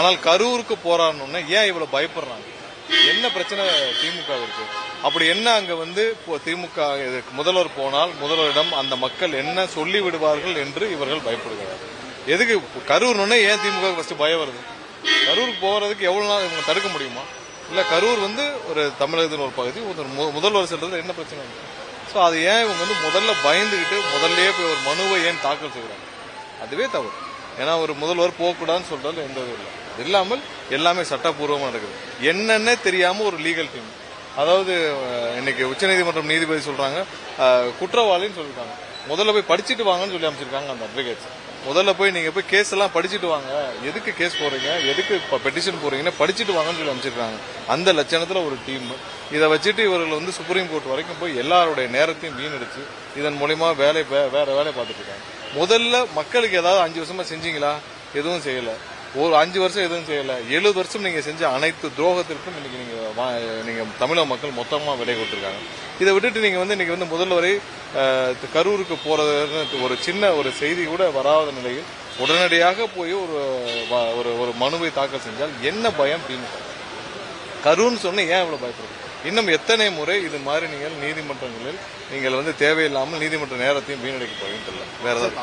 ஆனால் கரூருக்கு போராடணும்னா ஏன் இவ்வளவு பயப்படுறாங்க? என்ன பிரச்சனை திமுக இருக்கு? அப்படி என்ன அங்க திமுக முதல்வர் போனால் முதல்வரிடம் அந்த மக்கள் என்ன சொல்லி விடுவார்கள் என்று இவர்கள் பயப்படுகிறார். எதுக்கு கரூர்னு ஏன் திமுக ஃபர்ஸ்ட் பயம் வருது? கரூருக்கு போறதுக்கு எவ்வளவு நாள் இவங்க தடுக்க முடியுமா? இல்ல கரூர் ஒரு தமிழகத்தின் ஒரு பகுதி, முதல்வர் செல்றது என்ன பிரச்சனை? சோ அது ஏன் இவங்க முதல்ல பயந்துகிட்டு முதல்லயே போய் ஒரு மனுவை ஏன் தாக்கல் செய்யறாங்க? அதுவே தவறு. ஏன்னா ஒரு முதல்வர் போகக்கூடாதுன்னு சொல்றது எந்த இல்லை. அது இல்லாமல் எல்லாமே சட்டப்பூர்வமா நடக்குது. என்னன்னே தெரியாம ஒரு லீகல் டீம், அதாவது இன்னைக்கு உச்சநீதிமன்றம் நீதிபதி சொல்றாங்க குற்றவாளின்னு சொல்லிருக்காங்க. முதல்ல போய் படிச்சுட்டு வாங்கன்னு சொல்லி அமைச்சிருக்காங்க அந்த அட்வொகேட்ஸ். முதல்ல போய் நீங்க போய் கேஸ் எல்லாம் படிச்சுட்டு வாங்க, எதுக்கு கேஸ் போறீங்க, எதுக்கு பெட்டிஷன் போறீங்கன்னா படிச்சுட்டு வாங்கன்னு சொல்லி அமைச்சிருக்காங்க. அந்த லட்சணத்துல ஒரு டீம் இதை வச்சுட்டு இவர்கள் சுப்ரீம் கோர்ட் வரைக்கும் போய் எல்லாருடைய நேரத்தையும் வீணடிச்சு இதன் மூலமா வேற வேலை பார்த்துட்டு இருக்காங்க. முதல்ல மக்களுக்கு ஏதாவது 5 வருஷமா செஞ்சீங்களா? எதுவும் செய்யல. ஒரு 5 வருஷம் எதுவும் செய்யல. 70 வருஷம் நீங்க செஞ்ச அனைத்து துரோகத்திற்கும் இன்னைக்கு நீங்க தமிழக மக்கள் மொத்தமா விலை கொடுத்திருக்காங்க. இதை விட்டுட்டு நீங்க இன்னைக்கு முதல்வரை கரூருக்கு போறது ஒரு சின்ன ஒரு செய்தி கூட வராத நிலையில் உடனடியாக போய் ஒரு மனுவை தாக்கல் செஞ்சால் என்ன பயம் திமுக? கரூர்னு சொன்ன ஏன் இவ்வளவு பயப்படுறது? இன்னும் எத்தனை முறை இது மாதிரி நீங்கள் நீதிமன்றங்களில் நீங்கள் தேவையில்லாமல் நீதிமன்ற நேரத்தையும் வீணடிக்க போவீங்க தெரியல. வேற ஏதாவது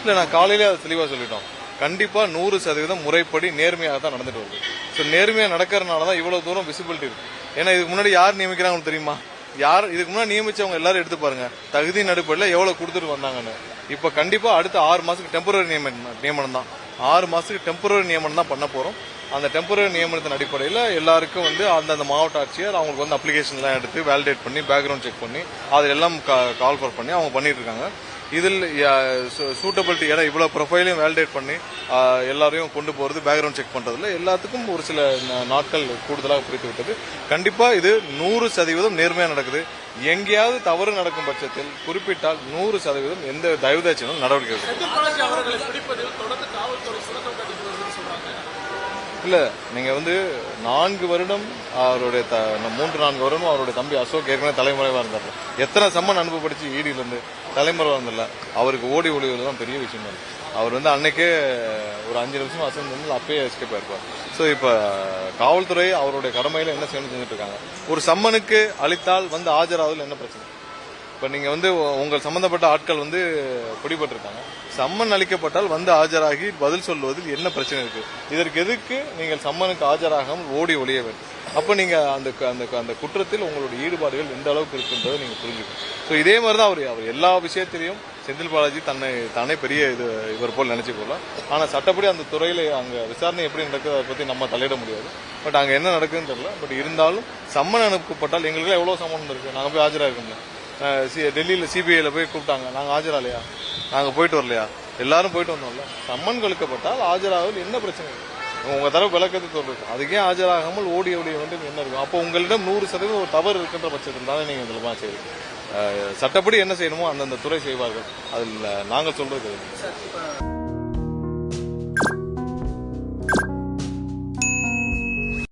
இல்ல, நான் காலையிலே அதை தெளிவா சொல்லிட்டோம். கண்டிப்பா 100% முறைப்படி நேர்மையாக தான் நடந்துட்டு வருது. சோ நேர்மையா நடக்கிறதுனாலதான் இவ்வளவு தூரம் விசிபிலிட்டி இருக்கு. ஏன்னா இதுக்கு முன்னாடி யார் நியமிக்கிறாங்க தெரியுமா? இதுக்கு முன்னாடி நியமிச்சவங்க எல்லாரும் எடுத்து பாருங்க, தகுதி நடுப்படியில் எவ்வளவு கொடுத்துட்டு வந்தாங்கன்னு. இப்ப கண்டிப்பா அடுத்த 6 மாசத்துக்கு டெம்பரரி நியமனம் தான். 6 மாசத்துக்கு டெம்பரரி நியமனம் தான் பண்ண போறோம். அந்த டெம்பரரி நியமனத்தின் அடிப்படையில் எல்லாருக்கும் அந்தந்த மாவட்ட ஆட்சியர் அவங்களுக்கு அப்ளிகேஷன் எல்லாம் எடுத்து வேலிடேட் பண்ணி பேக்ரவுண்ட் செக் பண்ணி அதில் எல்லாம் கால்ஃபர் பண்ணி அவங்க பண்ணிட்டு இருக்காங்க. இதில் சூட்டபிலிட்டி, ஏன்னா இவ்வளவு ப்ரொஃபைலையும் வேலிடேட் பண்ணி எல்லாரையும் கொண்டு போறது பேக்ரவுண்ட் செக் பண்றதுல எல்லாத்துக்கும் ஒரு சில நாட்கள் கூடுதலாக குறித்து விட்டது. கண்டிப்பா இது 100% நேர்மையா நடக்குது. எங்கேயாவது தவறு நடக்கும் பட்சத்தில் குறிப்பிட்டால் 100% எந்த தயவுதாட்சியும் நடவடிக்கை இல்ல. நீங்க 4 வருடம் அவருடைய 3-4 வருடம் அவருடைய தம்பி அசோக் ஏற்கனவே தலைமுறைவா இருந்தார். எத்தனை சம்மன் அனுப்பப்படுச்சு ஈடியில இருந்து தலைமுறை வந்தல. அவருக்கு ஓடி ஒளிவது தான் பெரிய விஷயம். அவர் அன்னைக்கே ஒரு 5 நிமிஷம் அசந்து அப்பயே எஸ்கேப் ஆயிருப்பார். சோ இப்ப காவல்துறை அவருடைய கடமையில என்ன செஞ்சுட்டு இருக்காங்க? ஒரு சம்மனுக்கு அளித்தால் ஆஜராவதில் என்ன பிரச்சனை? இப்ப நீங்க உங்கள் சம்பந்தப்பட்ட ஆட்கள் பிடிபட்டிருக்காங்க. சம்மன் அளிக்கப்பட்டால் ஆஜராகி பதில் சொல்வதில் என்ன பிரச்சனை இருக்கு? இதற்கு எதுக்கு நீங்கள் சம்மனுக்கு ஆஜராகாமல் ஓடி ஒளிய வேண்டும்? அப்ப நீங்க அந்த குற்றத்தில் உங்களுடைய ஈடுபாடுகள் எந்த அளவுக்கு இருக்குன்றதை நீங்க புரிஞ்சுக்கணும். சோ இதே மாதிரிதான் அவர் எல்லா விஷயத்திலையும் செந்தில் பாலாஜி தானே பெரிய இவர் போல் நினைச்சு போகலாம். ஆனா சட்டப்படி அந்த துறையில அங்க விசாரணை எப்படி நடக்குது அதை பத்தி நம்ம தலையிட முடியாது. பட் அங்க என்ன நடக்குதுன்னு தெரியல. பட் இருந்தாலும் சம்மன் அனுப்பப்பட்டால் எங்களுக்கு எவ்வளவு சம்மன் இருக்கு, நாங்க போய் ஆஜராக டெல்லியில சிபிஐல போய் கூப்பிட்டாங்க, நாங்க ஆஜராலையா? நாங்க போயிட்டு வரலையா? எல்லாரும் போயிட்டு வந்தோம்ல. சம்மன் கழுக்கப்பட்டால் ஆஜராவதில் என்ன பிரச்சனை? உங்க தரப்பு விளக்கத்தை சொல்றது, அதுக்கே ஆஜராகாமல் ஓடி என்ன இருக்கும்? அப்போ உங்களிடம் 100% ஒரு தவறு இருக்கின்ற பட்சத்தில் தானே நீங்க இதெல்லாம் செய்வீங்க. சட்டப்படி என்ன செய்யணுமோ அந்தந்த துறை செய்வார்கள். அதில் நாங்கள் சொல்றது